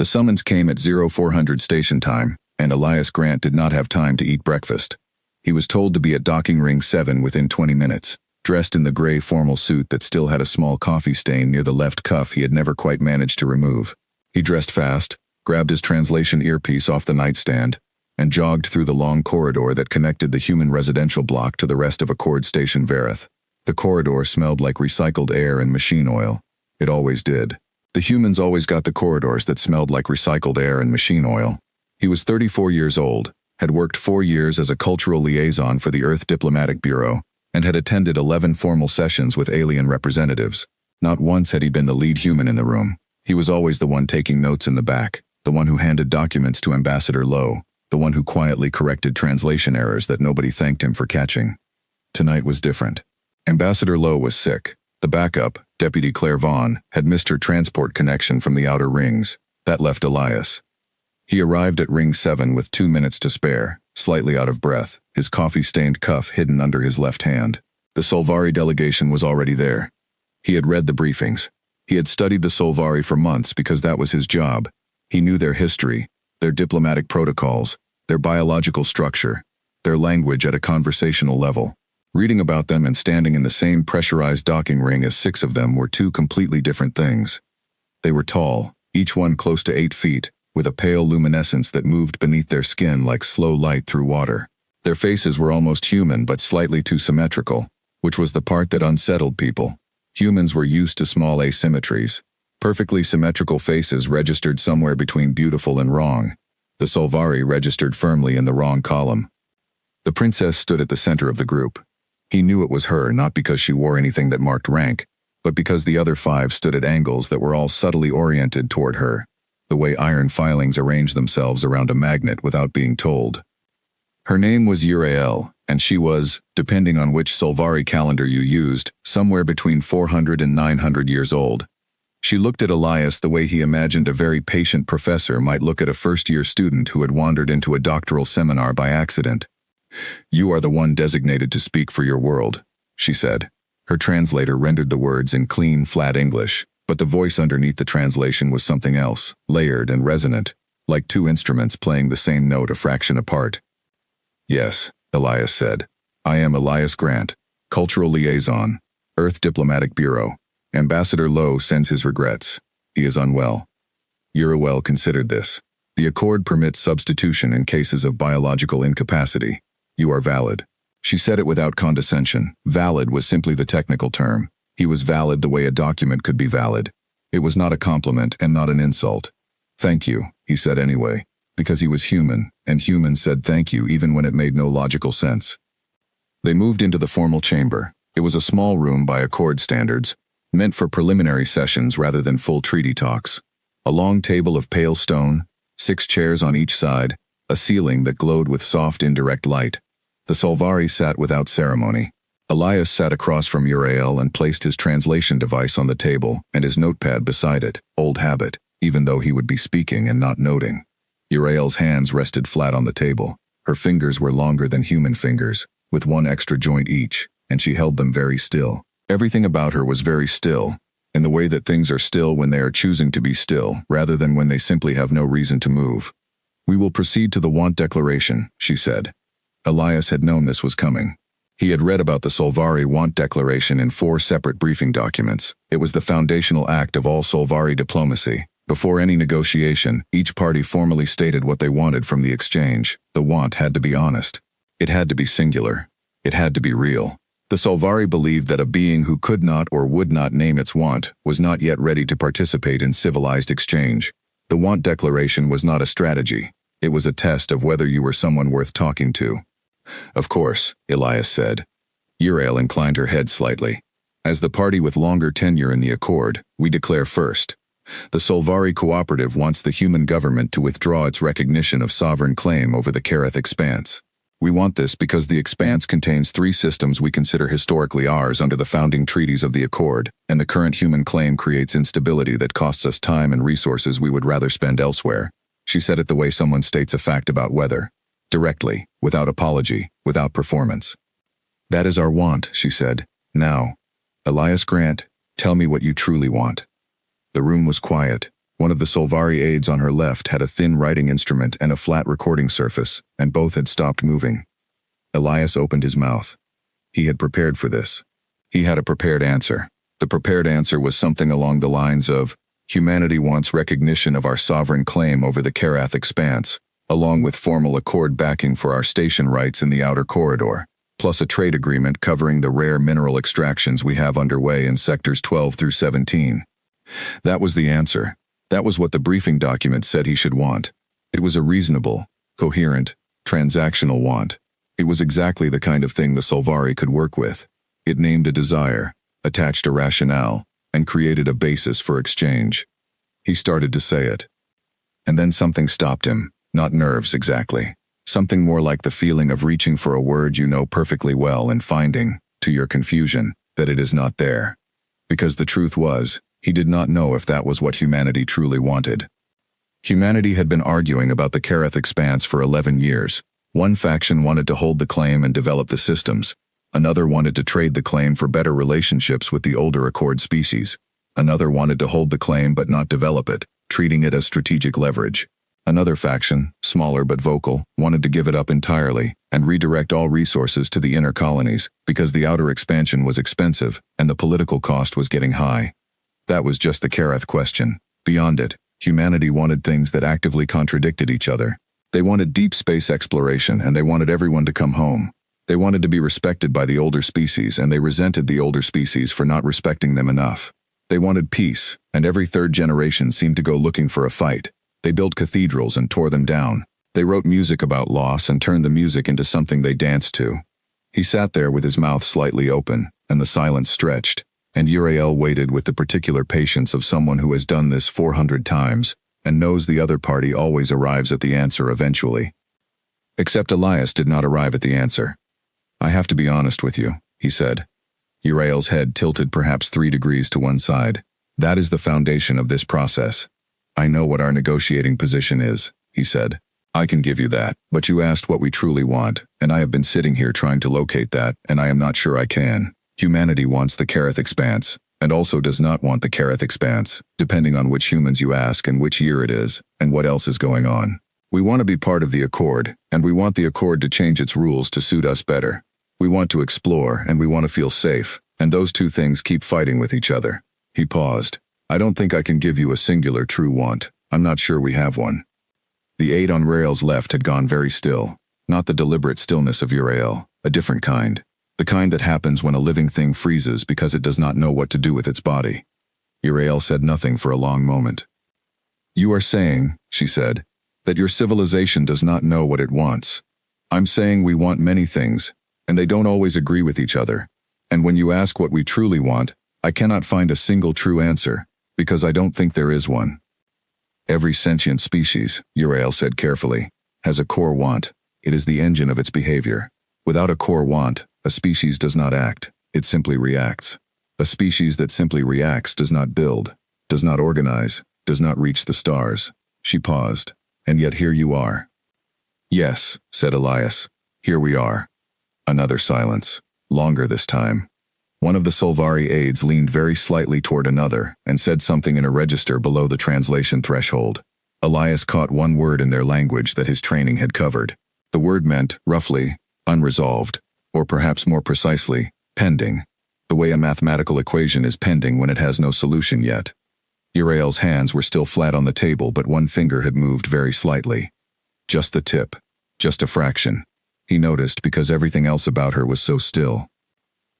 The summons came at 0400 station time, and Elias Grant did not have time to eat breakfast. He was told to be at docking ring 7 within 20 minutes, dressed in the gray formal suit that still had a small coffee stain near the left cuff he had never quite managed to remove. He dressed fast, grabbed his translation earpiece off the nightstand, and jogged through the long corridor that connected the human residential block to the rest of Accord Station Verith. The corridor smelled like recycled air and machine oil. It always did. The humans always got the corridors that smelled like recycled air and machine oil. He was 34 years old, had worked 4 years as a cultural liaison for the Earth Diplomatic Bureau, and had attended 11 formal sessions with alien representatives. Not once had he been the lead human in the room. He was always the one taking notes in the back, the one who handed documents to Ambassador Lowe, the one who quietly corrected translation errors that nobody thanked him for catching. Tonight was different. Ambassador Lowe was sick. The backup, Deputy Claire Vaughn, had missed her transport connection from the outer rings. That left Elias. He arrived at ring 7 with 2 minutes to spare, slightly out of breath, his coffee-stained cuff hidden under his left hand. The Solvari delegation was already there. He had read the briefings. He had studied the Solvari for months because that was his job. He knew their history, their diplomatic protocols, their biological structure, their language at a conversational level. Reading about them and standing in the same pressurized docking ring as 6 of them were 2 completely different things. They were tall, each one close to 8 feet, with a pale luminescence that moved beneath their skin like slow light through water. Their faces were almost human but slightly too symmetrical, which was the part that unsettled people. Humans were used to small asymmetries. Perfectly symmetrical faces registered somewhere between beautiful and wrong. The Solvari registered firmly in the wrong column. The princess stood at the center of the group. He knew it was her not because she wore anything that marked rank, but because the other 5 stood at angles that were all subtly oriented toward her, the way iron filings arrange themselves around a magnet without being told. Her name was Uriel, and she was, depending on which Solvari calendar you used, somewhere between 400 and 900 years old. She looked at Elias the way he imagined a very patient professor might look at a first-year student who had wandered into a doctoral seminar by accident. "You are the one designated to speak for your world," she said. Her translator rendered the words in clean, flat English, but the voice underneath the translation was something else, layered and resonant, like 2 instruments playing the same note a fraction apart. "Yes," Elias said. "I am Elias Grant, Cultural Liaison, Earth Diplomatic Bureau. Ambassador Lowe sends his regrets. He is unwell." Uriel considered this. The Accord permits substitution in cases of biological incapacity. "You are valid." She said it without condescension. Valid was simply the technical term. He was valid the way a document could be valid. It was not a compliment and not an insult. "Thank you," he said anyway, because he was human, and humans said thank you even when it made no logical sense. They moved into the formal chamber. It was a small room by Accord standards, meant for preliminary sessions rather than full treaty talks. A long table of pale stone, 6 chairs on each side, a ceiling that glowed with soft indirect light. The Solvari sat without ceremony. Elias sat across from Uriel and placed his translation device on the table and his notepad beside it, old habit, even though he would be speaking and not noting. Uriel's hands rested flat on the table. Her fingers were longer than human fingers, with 1 extra joint each, and she held them very still. Everything about her was very still, in the way that things are still when they are choosing to be still, rather than when they simply have no reason to move. "We will proceed to the want declaration," she said. Elias had known this was coming. He had read about the Solvari want declaration in 4 separate briefing documents. It was the foundational act of all Solvari diplomacy. Before any negotiation, each party formally stated what they wanted from the exchange. The want had to be honest. It had to be singular. It had to be real. The Solvari believed that a being who could not or would not name its want was not yet ready to participate in civilized exchange. The want declaration was not a strategy. It was a test of whether you were someone worth talking to. "Of course," Elias said. Uriel inclined her head slightly. "As the party with longer tenure in the Accord, we declare first. The Solvari Cooperative wants the human government to withdraw its recognition of sovereign claim over the Kareth Expanse. We want this because the Expanse contains 3 systems we consider historically ours under the founding treaties of the Accord, and the current human claim creates instability that costs us time and resources we would rather spend elsewhere." She said it the way someone states a fact about weather. Directly, without apology, without performance. "That is our want," she said. "Now, Elias Grant, tell me what you truly want." The room was quiet. One of the Solvari aides on her left had a thin writing instrument and a flat recording surface, and both had stopped moving. Elias opened his mouth. He had prepared for this. He had a prepared answer. The prepared answer was something along the lines of, "Humanity wants recognition of our sovereign claim over the Karath expanse, along with formal accord backing for our station rights in the outer corridor, plus a trade agreement covering the rare mineral extractions we have underway in sectors 12 through 17. That was the answer. That was what the briefing document said he should want. It was a reasonable, coherent, transactional want. It was exactly the kind of thing the Solvari could work with. It named a desire, attached a rationale, and created a basis for exchange. He started to say it. And then something stopped him, not nerves exactly. Something more like the feeling of reaching for a word you know perfectly well and finding, to your confusion, that it is not there. Because the truth was, he did not know if that was what humanity truly wanted. Humanity had been arguing about the Karath expanse for 11 years. One faction wanted to hold the claim and develop the systems. Another wanted to trade the claim for better relationships with the older Accord species. Another wanted to hold the claim but not develop it, treating it as strategic leverage. Another faction, smaller but vocal, wanted to give it up entirely and redirect all resources to the inner colonies because the outer expansion was expensive and the political cost was getting high. That was just the Karath question. Beyond it, humanity wanted things that actively contradicted each other. They wanted deep space exploration and they wanted everyone to come home. They wanted to be respected by the older species and they resented the older species for not respecting them enough. They wanted peace, and every third generation seemed to go looking for a fight. They built cathedrals and tore them down. They wrote music about loss and turned the music into something they danced to. He sat there with his mouth slightly open, and the silence stretched, and Uriel waited with the particular patience of someone who has done this 400 times, and knows the other party always arrives at the answer eventually. Except Elias did not arrive at the answer. "I have to be honest with you," he said. Uriel's head tilted perhaps 3 degrees to one side. "That is the foundation of this process. I know what our negotiating position is," he said. "I can give you that, but you asked what we truly want, and I have been sitting here trying to locate that, and I am not sure I can. Humanity wants the Karath expanse, and also does not want the Karath expanse, depending on which humans you ask and which year it is, and what else is going on. We want to be part of the Accord, and we want the Accord to change its rules to suit us better. We want to explore, and we want to feel safe, and those two things keep fighting with each other." He paused. "I don't think I can give you a singular true want. I'm not sure we have one." The aide on Rael's left had gone very still, not the deliberate stillness of Uriel, a different kind. The kind that happens when a living thing freezes because it does not know what to do with its body. Uriel said nothing for a long moment. "You are saying," she said, "that your civilization does not know what it wants. I'm saying we want many things, and they don't always agree with each other. And when you ask what we truly want, I cannot find a single true answer, because I don't think there is one." "Every sentient species," Uriel said carefully, "has a core want. It is the engine of its behavior. Without a core want, a species does not act, it simply reacts. A species that simply reacts does not build, does not organize, does not reach the stars." She paused. "And yet here you are." "Yes," said Elias. "Here we are." Another silence, longer this time. One of the Solvari aides leaned very slightly toward another and said something in a register below the translation threshold. Elias caught one word in their language that his training had covered. The word meant, roughly, unresolved, or perhaps more precisely, pending, the way a mathematical equation is pending when it has no solution yet. Uriel's hands were still flat on the table, but one finger had moved very slightly. Just the tip, just a fraction. He noticed because everything else about her was so still.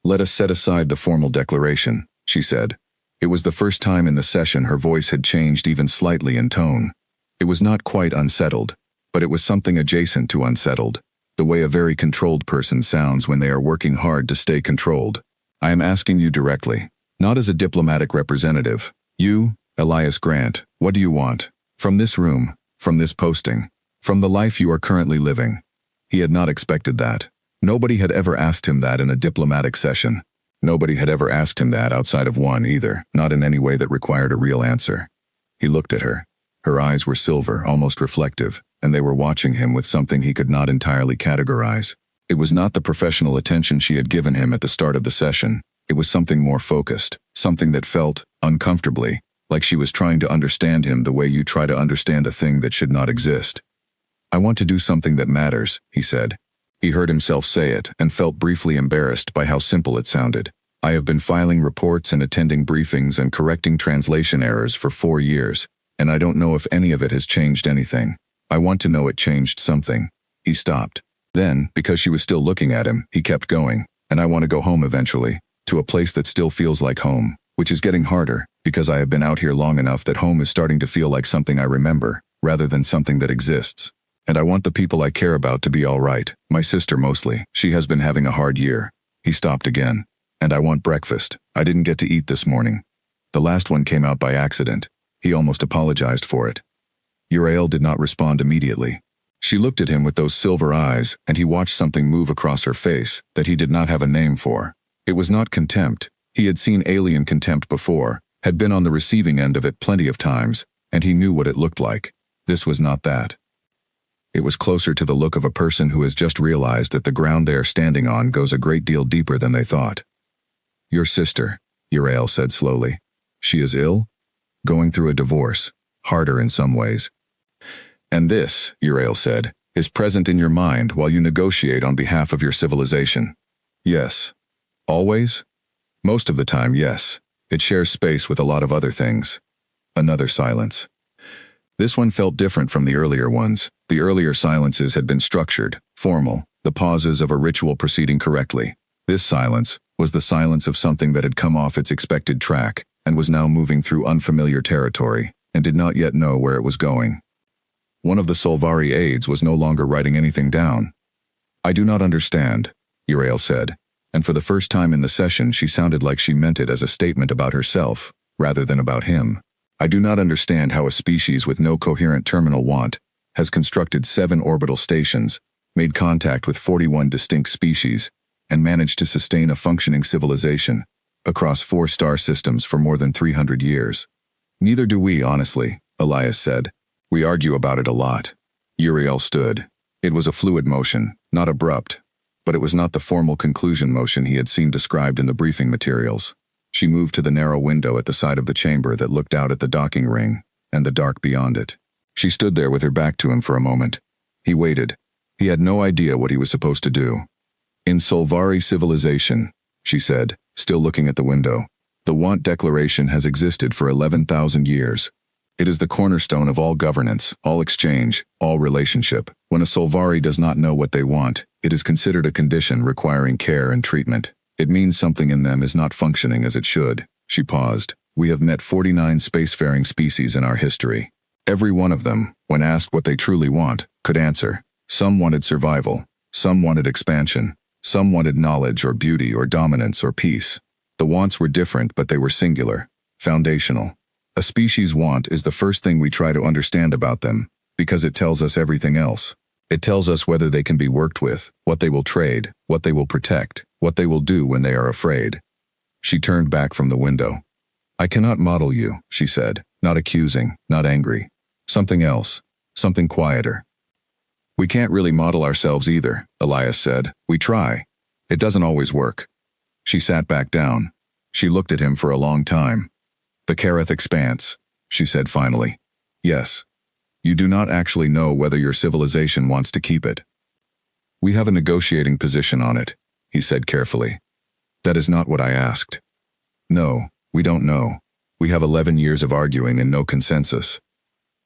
"Let us set aside the formal declaration," she said. It was the first time in the session her voice had changed even slightly in tone. It was not quite unsettled, but it was something adjacent to unsettled, the way a very controlled person sounds when they are working hard to stay controlled. "I am asking you directly, not as a diplomatic representative. You, Elias Grant, what do you want? From this room, from this posting, from the life you are currently living?" He had not expected that. Nobody had ever asked him that in a diplomatic session. Nobody had ever asked him that outside of one either, not in any way that required a real answer. He looked at her. Her eyes were silver, almost reflective, and they were watching him with something he could not entirely categorize. It was not the professional attention she had given him at the start of the session. It was something more focused, something that felt, uncomfortably, like she was trying to understand him the way you try to understand a thing that should not exist. "I want to do something that matters," he said. He heard himself say it and felt briefly embarrassed by how simple it sounded. "I have been filing reports and attending briefings and correcting translation errors for 4 years, and I don't know if any of it has changed anything. I want to know it changed something." He stopped. Then, because she was still looking at him, he kept going. "And I want to go home eventually, to a place that still feels like home, which is getting harder, because I have been out here long enough that home is starting to feel like something I remember, rather than something that exists. And I want the people I care about to be all right, my sister mostly. She has been having a hard year." He stopped again. "And I want breakfast. I didn't get to eat this morning." The last one came out by accident. He almost apologized for it. Uriel did not respond immediately. She looked at him with those silver eyes, and he watched something move across her face that he did not have a name for. It was not contempt. He had seen alien contempt before, had been on the receiving end of it plenty of times, and he knew what it looked like. This was not that. It was closer to the look of a person who has just realized that the ground they are standing on goes a great deal deeper than they thought. "Your sister," Uriel said slowly. "She is ill? Going through a divorce. Harder in some ways. And this," Uriel said, "is present in your mind while you negotiate on behalf of your civilization." "Yes." "Always?" "Most of the time, yes. It shares space with a lot of other things." Another silence. This one felt different from the earlier ones. The earlier silences had been structured, formal, the pauses of a ritual proceeding correctly. This silence was the silence of something that had come off its expected track and was now moving through unfamiliar territory and did not yet know where it was going. One of the Solvari aides was no longer writing anything down. "I do not understand," Uriel said, and for the first time in the session she sounded like she meant it as a statement about herself, rather than about him. "I do not understand how a species with no coherent terminal want has constructed 7 orbital stations, made contact with 41 distinct species, and managed to sustain a functioning civilization across 4 star systems for more than 300 years. Neither do we, honestly," Elias said. "We argue about it a lot." Uriel stood. It was a fluid motion, not abrupt, but it was not the formal conclusion motion he had seen described in the briefing materials. She moved to the narrow window at the side of the chamber that looked out at the docking ring and the dark beyond it. She stood there with her back to him for a moment. He waited. He had no idea what he was supposed to do. "In Solvari civilization," she said, still looking at the window, "the want declaration has existed for 11,000 years. It is the cornerstone of all governance, all exchange, all relationship. When a Solvari does not know what they want, it is considered a condition requiring care and treatment. It means something in them is not functioning as it should." She paused. "We have met 49 spacefaring species in our history. Every one of them, when asked what they truly want, could answer. Some wanted survival. Some wanted expansion. Some wanted knowledge or beauty or dominance or peace. The wants were different, but they were singular, foundational. A species' want is the first thing we try to understand about them, because it tells us everything else. It tells us whether they can be worked with, what they will trade, what they will protect, what they will do when they are afraid." She turned back from the window. "I cannot model you," she said, not accusing, not angry. "Something else, something quieter." "We can't really model ourselves either," Elias said. "We try. It doesn't always work." She sat back down. She looked at him for a long time. "The Kareth expanse," she said finally. "Yes. You do not actually know whether your civilization wants to keep it." "We have a negotiating position on it," he said carefully. "That is not what I asked." "No, we don't know. We have 11 years of arguing and no consensus."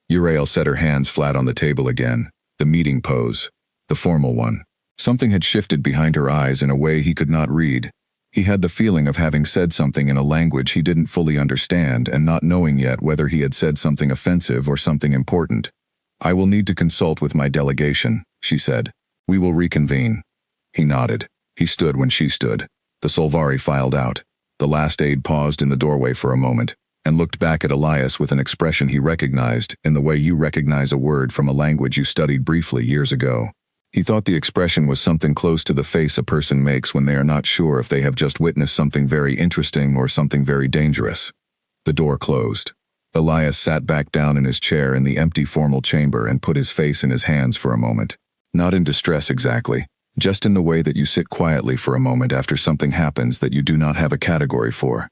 Uriel set her hands flat on the table again, the meeting pose, the formal one. Something had shifted behind her eyes in a way he could not read. He had the feeling of having said something in a language he didn't fully understand and not knowing yet whether he had said something offensive or something important. "I will need to consult with my delegation," she said. "We will reconvene." He nodded. He stood when she stood. The Solvari filed out. The last aide paused in the doorway for a moment and looked back at Elias with an expression he recognized in the way you recognize a word from a language you studied briefly years ago. He thought the expression was something close to the face a person makes when they are not sure if they have just witnessed something very interesting or something very dangerous. The door closed. Elias sat back down in his chair in the empty formal chamber and put his face in his hands for a moment. Not in distress exactly, just in the way that you sit quietly for a moment after something happens that you do not have a category for.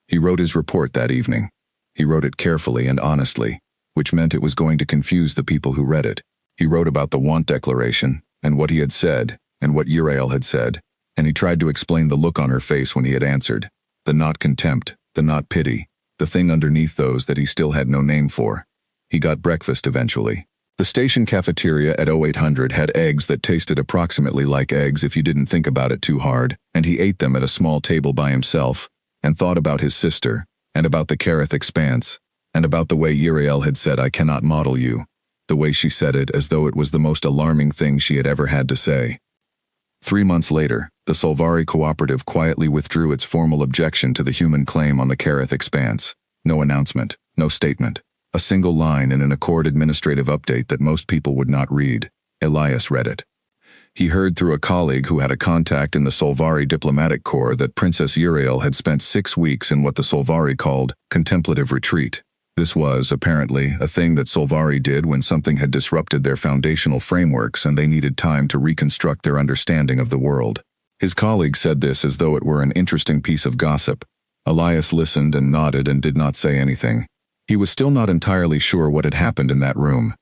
He wrote his report that evening. He wrote it carefully and honestly, which meant it was going to confuse the people who read it. He wrote about the want declaration, and what he had said, and what Uriel had said, and he tried to explain the look on her face when he had answered. The not contempt, the not pity, the thing underneath those that he still had no name for. He got breakfast eventually. The station cafeteria at 0800 had eggs that tasted approximately like eggs if you didn't think about it too hard, and he ate them at a small table by himself, and thought about his sister, and about the Kareth expanse, and about the way Uriel had said I cannot model you, the way she said it as though it was the most alarming thing she had ever had to say. 3 months later, the Solvari Cooperative quietly withdrew its formal objection to the human claim on the Kareth expanse. No announcement, no statement. A single line in an Accord administrative update that most people would not read. Elias read it. He heard through a colleague who had a contact in the Solvari Diplomatic Corps that Princess Uriel had spent 6 weeks in what the Solvari called contemplative retreat. This was, apparently, a thing that Solvari did when something had disrupted their foundational frameworks and they needed time to reconstruct their understanding of the world. His colleague said this as though it were an interesting piece of gossip. Elias listened and nodded and did not say anything. He was still not entirely sure what had happened in that room.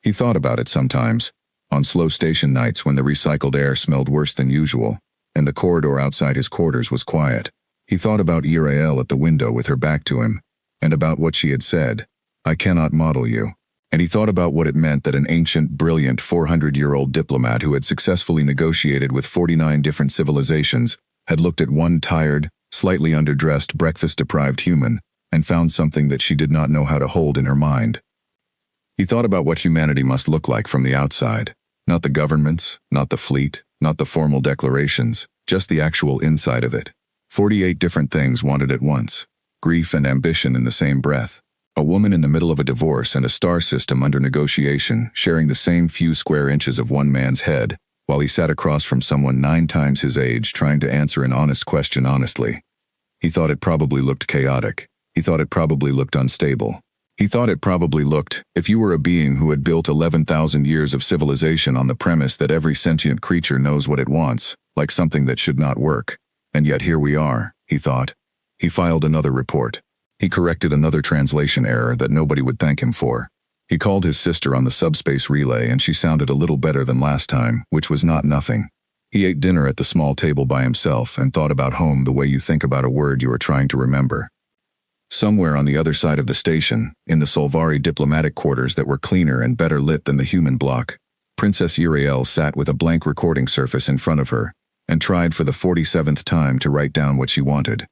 He thought about it sometimes, on slow station nights when the recycled air smelled worse than usual, and the corridor outside his quarters was quiet. He thought about Uriel at the window with her back to him, and about what she had said, I cannot model you. And he thought about what it meant that an ancient, brilliant 400-year-old diplomat who had successfully negotiated with 49 different civilizations had looked at one tired, slightly underdressed, breakfast-deprived human and found something that she did not know how to hold in her mind. He thought about what humanity must look like from the outside. Not the governments, not the fleet, not the formal declarations, just the actual inside of it. 48 different things wanted at once. Grief and ambition in the same breath. A woman in the middle of a divorce and a star system under negotiation, sharing the same few square inches of one man's head, while he sat across from someone 9 times his age trying to answer an honest question honestly. He thought it probably looked chaotic. He thought it probably looked unstable. He thought it probably looked, if you were a being who had built 11,000 years of civilization on the premise that every sentient creature knows what it wants, like something that should not work. And yet here we are, he thought. He filed another report. He corrected another translation error that nobody would thank him for. He called his sister on the subspace relay and she sounded a little better than last time, which was not nothing. He ate dinner at the small table by himself and thought about home the way you think about a word you are trying to remember. Somewhere on the other side of the station, in the Solvari diplomatic quarters that were cleaner and better lit than the human block, Princess Uriel sat with a blank recording surface in front of her and tried for the 47th time to write down what she wanted.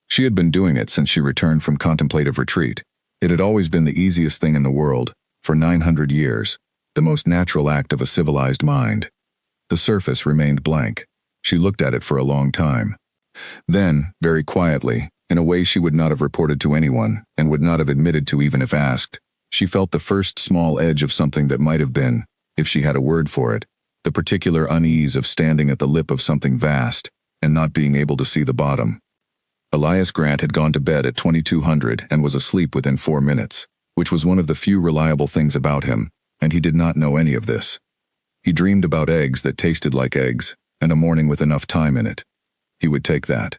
She had been doing it since she returned from contemplative retreat. It had always been the easiest thing in the world, for 900 years, the most natural act of a civilized mind. The surface remained blank. She looked at it for a long time. Then, very quietly, in a way she would not have reported to anyone, and would not have admitted to even if asked, she felt the first small edge of something that might have been, if she had a word for it, the particular unease of standing at the lip of something vast, and not being able to see the bottom. Elias Grant had gone to bed at 2200 and was asleep within 4 minutes, which was one of the few reliable things about him, and he did not know any of this. He dreamed about eggs that tasted like eggs, and a morning with enough time in it. He would take that.